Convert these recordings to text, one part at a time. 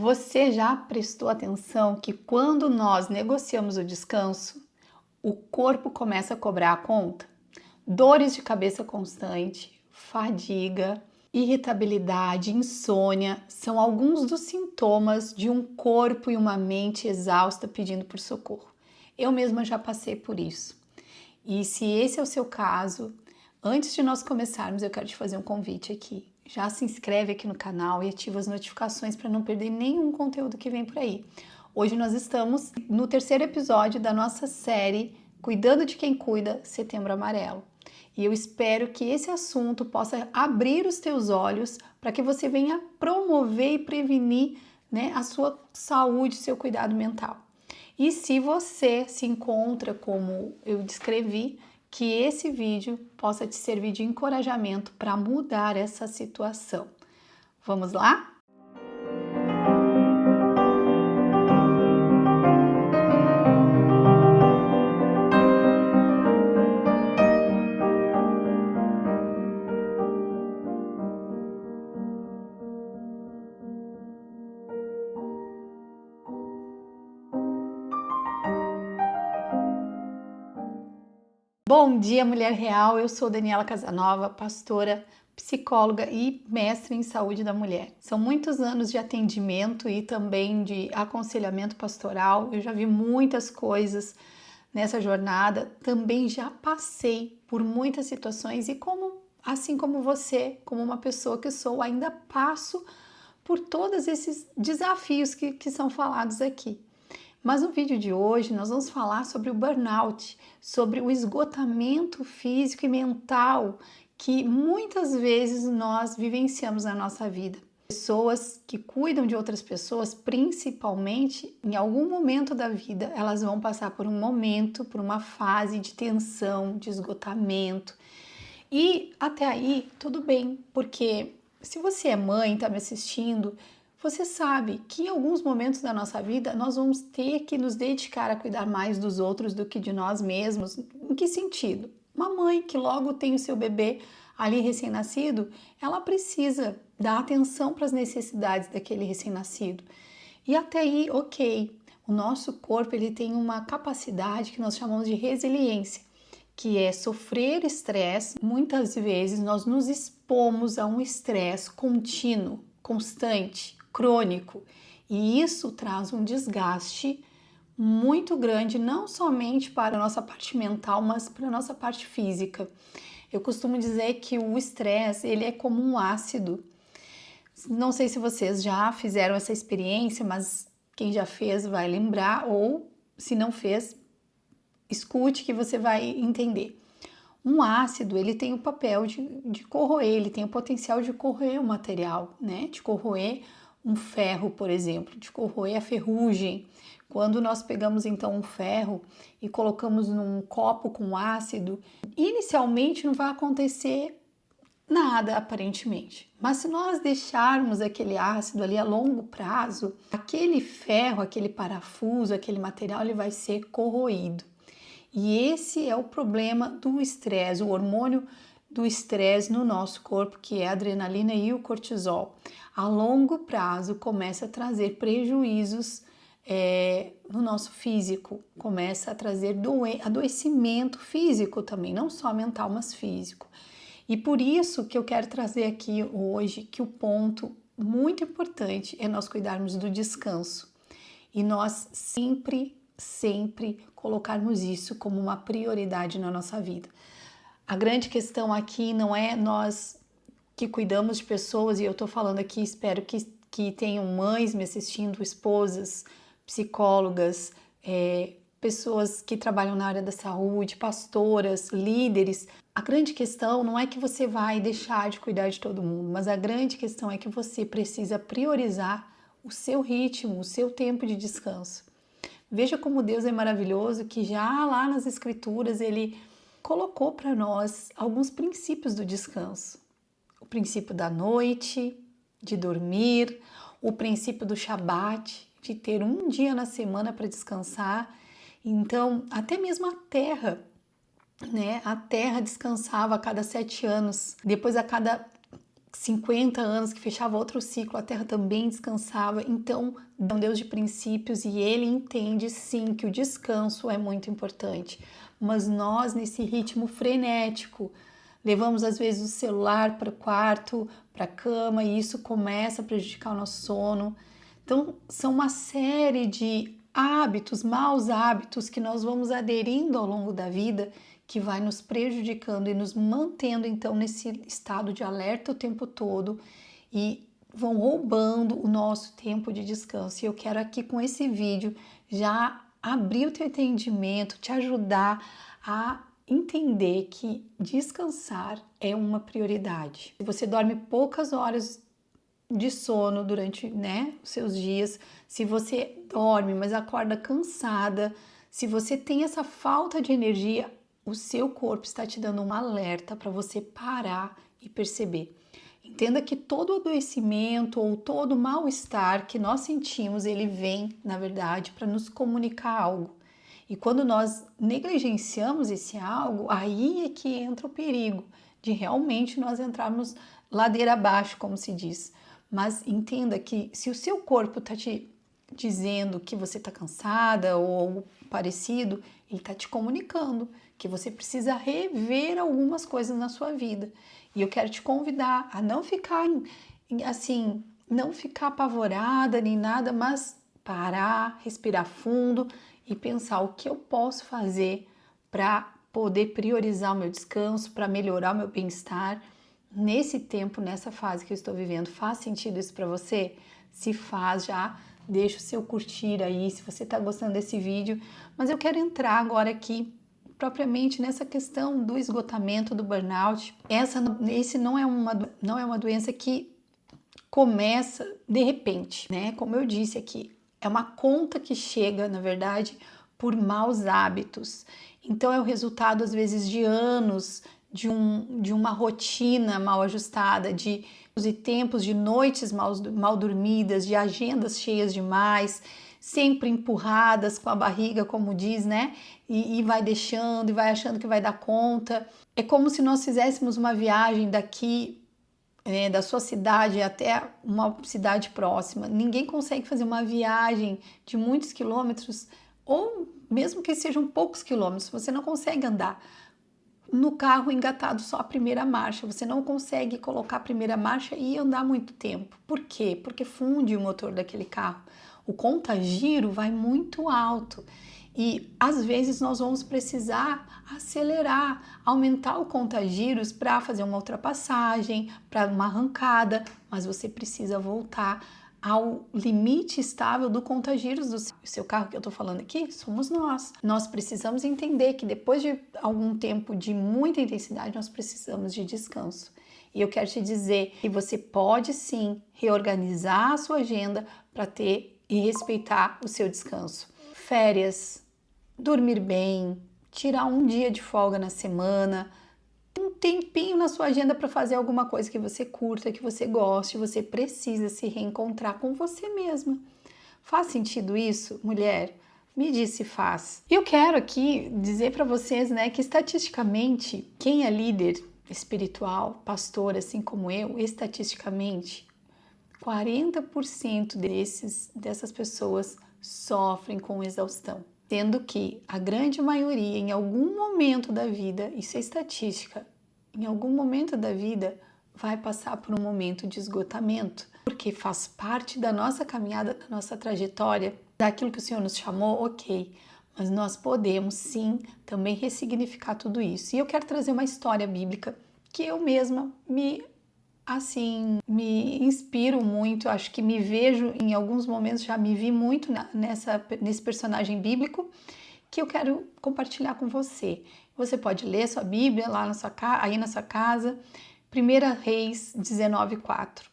Você já prestou atenção que quando nós negociamos o descanso, o corpo começa a cobrar a conta? Dores de cabeça constante, fadiga, irritabilidade, insônia são alguns dos sintomas de um corpo e uma mente exausta pedindo por socorro. Eu mesma já passei por isso. E se esse é o seu caso, antes de nós começarmos, eu quero te fazer um convite aqui. Já se inscreve aqui no canal e ativa as notificações para não perder nenhum conteúdo que vem por aí. Hoje nós estamos no terceiro episódio da nossa série Cuidando de Quem Cuida, Setembro Amarelo. E eu espero que esse assunto possa abrir os teus olhos para que você venha promover e prevenir, a sua saúde, seu cuidado mental. E se você se encontra como eu descrevi, que esse vídeo possa te servir de encorajamento para mudar essa situação. Vamos lá? Bom dia, mulher real. Eu sou Daniela Casanova, pastora, psicóloga e mestre em saúde da mulher. São muitos anos de atendimento e também de aconselhamento pastoral. Eu já vi muitas coisas nessa jornada. Também já passei por muitas situações e assim como você, como uma pessoa que sou, ainda passo por todos esses desafios que são falados aqui. Mas no vídeo de hoje nós vamos falar sobre o burnout, sobre o esgotamento físico e mental que muitas vezes nós vivenciamos na nossa vida. Pessoas que cuidam de outras pessoas, principalmente em algum momento da vida, elas vão passar por um momento, por uma fase de tensão, de esgotamento. E até aí tudo bem, porque se você é mãe e está me assistindo, você sabe que em alguns momentos da nossa vida nós vamos ter que nos dedicar a cuidar mais dos outros do que de nós mesmos. Em que sentido? Uma mãe que logo tem o seu bebê ali recém-nascido, ela precisa dar atenção para as necessidades daquele recém-nascido. E até aí, ok, o nosso corpo ele tem uma capacidade que nós chamamos de resiliência, que é sofrer estresse. Muitas vezes nós nos expomos a um estresse contínuo, constante, crônico, e isso traz um desgaste muito grande, não somente para a nossa parte mental, mas para a nossa parte física. Eu costumo dizer que o estresse, ele é como um ácido. Não sei se vocês já fizeram essa experiência, mas quem já fez vai lembrar, ou se não fez, escute que você vai entender. Um ácido, ele tem o papel de corroer, ele tem o potencial de corroer o material, De corroer um ferro, por exemplo, de corroer a ferrugem. Quando nós pegamos então um ferro e colocamos num copo com ácido, inicialmente não vai acontecer nada aparentemente. Mas se nós deixarmos aquele ácido ali a longo prazo, aquele ferro, aquele parafuso, aquele material, ele vai ser corroído. E esse é o problema do estresse, o hormônio do estresse no nosso corpo, que é a adrenalina e o cortisol. A longo prazo começa a trazer prejuízos no nosso físico, começa a trazer adoecimento físico também, não só mental, mas físico. E por isso que eu quero trazer aqui hoje que o ponto muito importante é nós cuidarmos do descanso. E nós sempre colocarmos isso como uma prioridade na nossa vida. A grande questão aqui não é nós que cuidamos de pessoas, e eu estou falando aqui, espero que tenham mães me assistindo, esposas, psicólogas, pessoas que trabalham na área da saúde, pastoras, líderes. A grande questão não é que você vai deixar de cuidar de todo mundo, mas a grande questão é que você precisa priorizar o seu ritmo, o seu tempo de descanso. Veja como Deus é maravilhoso, que já lá nas Escrituras Ele colocou para nós alguns princípios do descanso. O princípio da noite, de dormir, o princípio do Shabat, de ter um dia na semana para descansar. Então, até mesmo a terra, A terra descansava a cada 7 anos, depois a cada 50 anos, que fechava outro ciclo, a Terra também descansava. Então, é um Deus de princípios e ele entende sim que o descanso é muito importante. Mas nós, nesse ritmo frenético, levamos às vezes o celular para o quarto, para a cama, e isso começa a prejudicar o nosso sono. Então, são uma série de hábitos, maus hábitos que nós vamos aderindo ao longo da vida, que vai nos prejudicando e nos mantendo então nesse estado de alerta o tempo todo e vão roubando o nosso tempo de descanso. E eu quero aqui com esse vídeo já abrir o teu entendimento, te ajudar a entender que descansar é uma prioridade. Se você dorme poucas horas de sono durante, os seus dias, se você dorme, mas acorda cansada, se você tem essa falta de energia, o seu corpo está te dando um alerta para você parar e perceber. Entenda que todo adoecimento ou todo mal-estar que nós sentimos, ele vem, na verdade, para nos comunicar algo. E quando nós negligenciamos esse algo, aí é que entra o perigo de realmente nós entrarmos ladeira abaixo, como se diz. Mas entenda que se o seu corpo está te dizendo que você está cansada ou algo parecido, ele está te comunicando que você precisa rever algumas coisas na sua vida. E eu quero te convidar a não ficar assim, não ficar apavorada nem nada, mas parar, respirar fundo e pensar o que eu posso fazer para poder priorizar o meu descanso, para melhorar o meu bem-estar nesse tempo, nessa fase que eu estou vivendo. Faz sentido isso para você? Se faz, já deixa o seu curtir aí, se você está gostando desse vídeo. Mas eu quero entrar agora aqui propriamente nessa questão do esgotamento, do burnout. Esse não é uma doença que começa de repente, né? Como eu disse aqui, é uma conta que chega, na verdade, por maus hábitos. Então é o resultado, às vezes, de anos de uma rotina mal ajustada, de tempos de noites mal dormidas, de agendas cheias demais, sempre empurradas com a barriga, como diz, né? E vai deixando e vai achando que vai dar conta. É como se nós fizéssemos uma viagem daqui, da sua cidade até uma cidade próxima. Ninguém consegue fazer uma viagem de muitos quilômetros, ou mesmo que sejam poucos quilômetros, você não consegue andar no carro engatado só a primeira marcha. Você não consegue colocar a primeira marcha e andar muito tempo. Por quê? Porque funde o motor daquele carro. O contagiro vai muito alto e às vezes nós vamos precisar acelerar, aumentar o contagiros para fazer uma ultrapassagem, para uma arrancada, mas você precisa voltar ao limite estável do contagiros do seu carro. Que eu tô falando aqui somos nós. Nós precisamos entender que depois de algum tempo de muita intensidade, nós precisamos de descanso. E eu quero te dizer que você pode sim reorganizar a sua agenda para ter e respeitar o seu descanso. Férias, dormir bem, tirar um dia de folga na semana, um tempinho na sua agenda para fazer alguma coisa que você curta, que você goste. Você precisa se reencontrar com você mesma. Faz sentido isso, mulher? Me diz se faz. Eu quero aqui dizer para vocês, que estatisticamente, quem é líder espiritual, pastor, assim como eu, estatisticamente, 40% dessas pessoas sofrem com exaustão. Sendo que a grande maioria, em algum momento da vida, isso é estatística, em algum momento da vida vai passar por um momento de esgotamento, porque faz parte da nossa caminhada, da nossa trajetória, daquilo que o Senhor nos chamou, ok, mas nós podemos sim também ressignificar tudo isso. E eu quero trazer uma história bíblica que eu mesma me inspiro muito, acho que me vejo em alguns momentos, já me vi muito nesse personagem bíblico, que eu quero compartilhar com você. Você pode ler sua Bíblia lá aí na sua casa. 1 Reis 19:4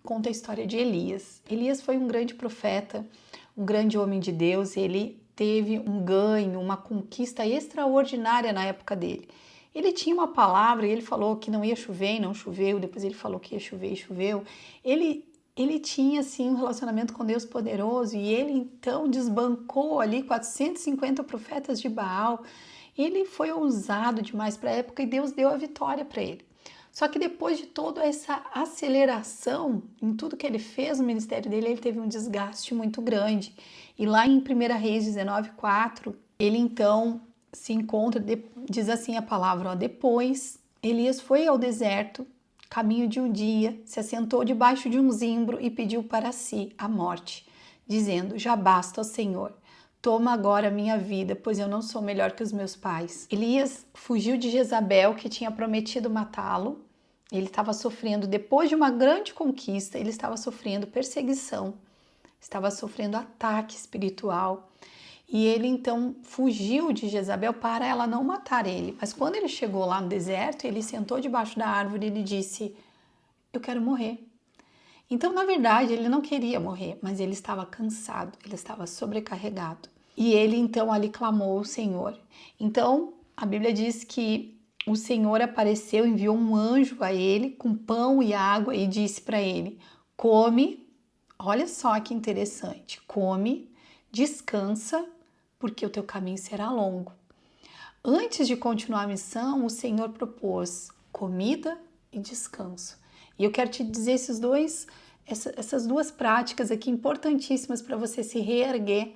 conta a história de Elias. Elias foi um grande profeta, um grande homem de Deus. Ele teve um ganho, uma conquista extraordinária na época dele. Ele tinha uma palavra e ele falou que não ia chover e não choveu. Depois ele falou que ia chover e choveu. Ele tinha, assim, um relacionamento com Deus poderoso e ele, então, desbancou ali 450 profetas de Baal. Ele foi ousado demais para a época e Deus deu a vitória para ele. Só que depois de toda essa aceleração em tudo que ele fez no ministério dele, ele teve um desgaste muito grande. E lá em 1 Reis 19:4, ele então se encontra, diz assim a palavra, ó, depois Elias foi ao deserto, caminho de um dia, se assentou debaixo de um zimbro e pediu para si a morte, dizendo, já basta, ó Senhor, toma agora a minha vida, pois eu não sou melhor que os meus pais. Elias fugiu de Jezabel, que tinha prometido matá-lo. Ele estava sofrendo, depois de uma grande conquista, ele estava sofrendo perseguição, estava sofrendo ataque espiritual. E ele então fugiu de Jezabel para ela não matar ele. Mas quando ele chegou lá no deserto, ele sentou debaixo da árvore e ele disse, eu quero morrer. Então, na verdade, ele não queria morrer, mas ele estava cansado, ele estava sobrecarregado. E ele então ali clamou ao Senhor. Então, a Bíblia diz que o Senhor apareceu, enviou um anjo a ele com pão e água e disse para ele, come, olha só que interessante, come, descansa, porque o teu caminho será longo. Antes de continuar a missão, o Senhor propôs comida e descanso. E eu quero te dizer essas duas práticas aqui importantíssimas para você se reerguer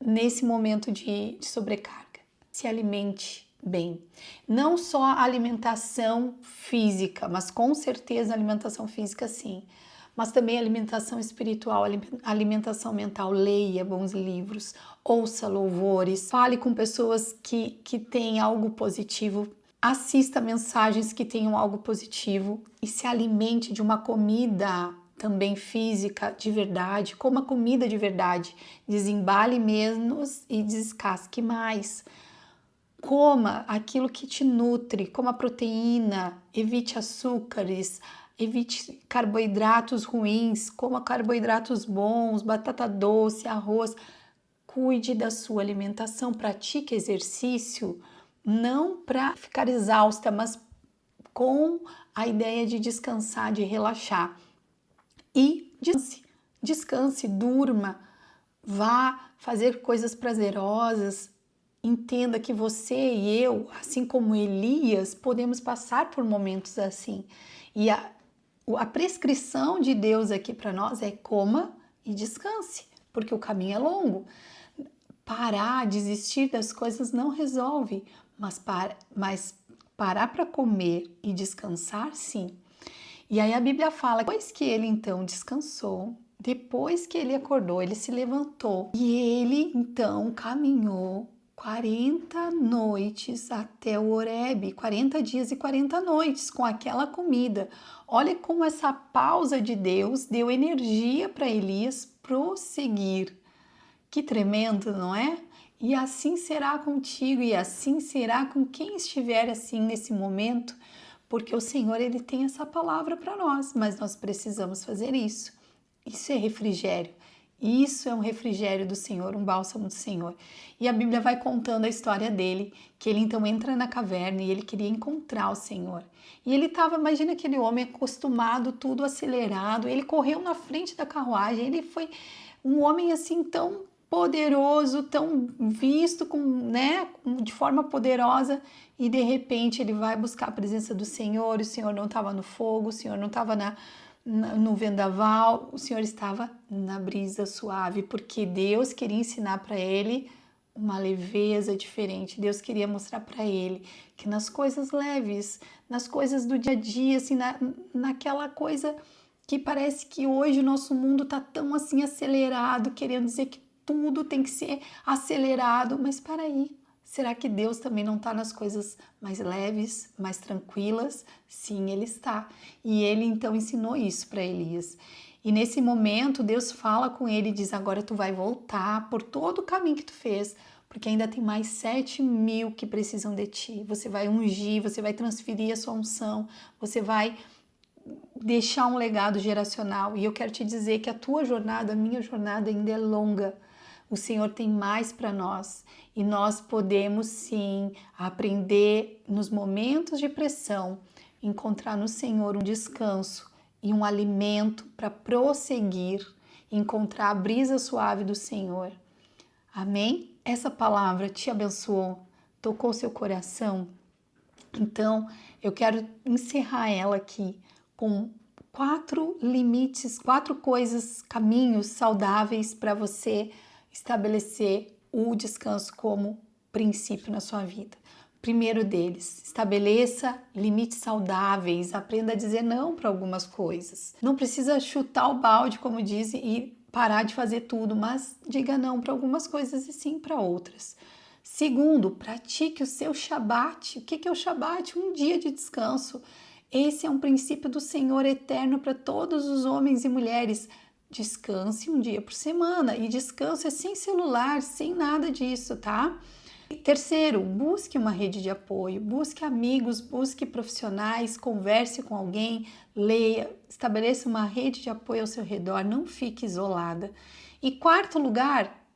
nesse momento de sobrecarga. Se alimente bem. Não só a alimentação física, mas com certeza a alimentação física sim. Mas também alimentação espiritual, alimentação mental. Leia bons livros, ouça louvores, fale com pessoas que têm algo positivo, assista mensagens que tenham algo positivo e se alimente de uma comida também física de verdade, coma comida de verdade, desembale menos e descasque mais. Coma aquilo que te nutre, coma proteína, evite açúcares, evite carboidratos ruins, coma carboidratos bons, batata doce, arroz. Cuide da sua alimentação, pratique exercício, não para ficar exausta, mas com a ideia de descansar, de relaxar. E descanse, durma, vá fazer coisas prazerosas. Entenda que você e eu, assim como Elias, podemos passar por momentos assim. E a prescrição de Deus aqui para nós é coma e descanse, porque o caminho é longo. Parar, desistir das coisas não resolve, mas parar para comer e descansar, sim. E aí a Bíblia fala, depois que ele então descansou, depois que ele acordou, ele se levantou e ele então caminhou 40 noites até o Horebe, 40 dias e 40 noites com aquela comida. Olha como essa pausa de Deus deu energia para Elias prosseguir. Que tremendo, não é? E assim será contigo e assim será com quem estiver assim nesse momento, porque o Senhor ele tem essa palavra para nós, mas nós precisamos fazer isso. Isso é refrigério. Isso é um refrigério do Senhor, um bálsamo do Senhor. E a Bíblia vai contando a história dele, que ele então entra na caverna e ele queria encontrar o Senhor. E ele estava, imagina aquele homem acostumado, tudo acelerado, ele correu na frente da carruagem, ele foi um homem assim tão poderoso, tão visto de forma poderosa, e de repente ele vai buscar a presença do Senhor, o Senhor não estava no fogo, o Senhor não estava no vendaval, o Senhor estava na brisa suave, porque Deus queria ensinar para ele uma leveza diferente. Deus queria mostrar para ele que nas coisas leves, nas coisas do dia a dia, assim, naquela coisa que parece que hoje o nosso mundo está tão assim acelerado, querendo dizer que tudo tem que ser acelerado, mas para aí, será que Deus também não está nas coisas mais leves, mais tranquilas? Sim, Ele está. E Ele então ensinou isso para Elias. E nesse momento, Deus fala com ele e diz, agora tu vai voltar por todo o caminho que tu fez, porque ainda tem mais 7.000 que precisam de ti. Você vai ungir, você vai transferir a sua unção, você vai deixar um legado geracional. E eu quero te dizer que a tua jornada, a minha jornada ainda é longa. O Senhor tem mais para nós e nós podemos sim aprender nos momentos de pressão, encontrar no Senhor um descanso e um alimento para prosseguir, encontrar a brisa suave do Senhor. Amém? Essa palavra te abençoou, tocou seu coração? Então, eu quero encerrar ela aqui com 4 limites, 4 coisas, caminhos saudáveis para você estabelecer o descanso como princípio na sua vida. Primeiro deles, estabeleça limites saudáveis, aprenda a dizer não para algumas coisas. Não precisa chutar o balde, como dizem, e parar de fazer tudo, mas diga não para algumas coisas e sim para outras. Segundo, pratique o seu Shabat. O que é o Shabat? Um dia de descanso. Esse é um princípio do Senhor eterno para todos os homens e mulheres. Descanse um dia por semana e descanso é sem celular, sem nada disso, tá? Terceiro, busque uma rede de apoio, busque amigos, busque profissionais, converse com alguém, leia, estabeleça uma rede de apoio ao seu redor, não fique isolada. E quarto lugar,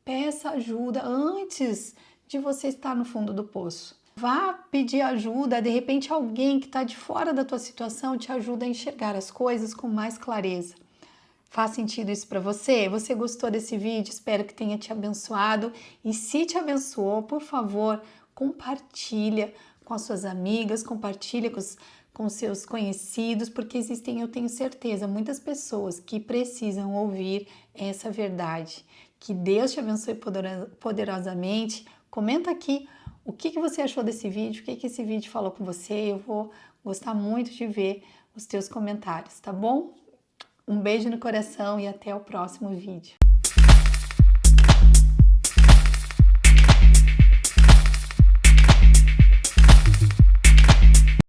peça ajuda antes de você estar no fundo do poço. Vá pedir ajuda, de repente alguém que está de fora da tua situação te ajuda a enxergar as coisas com mais clareza. Faz sentido isso para você? Você gostou desse vídeo? Espero que tenha te abençoado. E se te abençoou, por favor, compartilha com as suas amigas, compartilha com seus conhecidos, porque existem, eu tenho certeza, muitas pessoas que precisam ouvir essa verdade. Que Deus te abençoe poderosamente. Comenta aqui o que você achou desse vídeo, o que esse vídeo falou com você. Eu vou gostar muito de ver os teus comentários, tá bom? Um beijo no coração e até o próximo vídeo.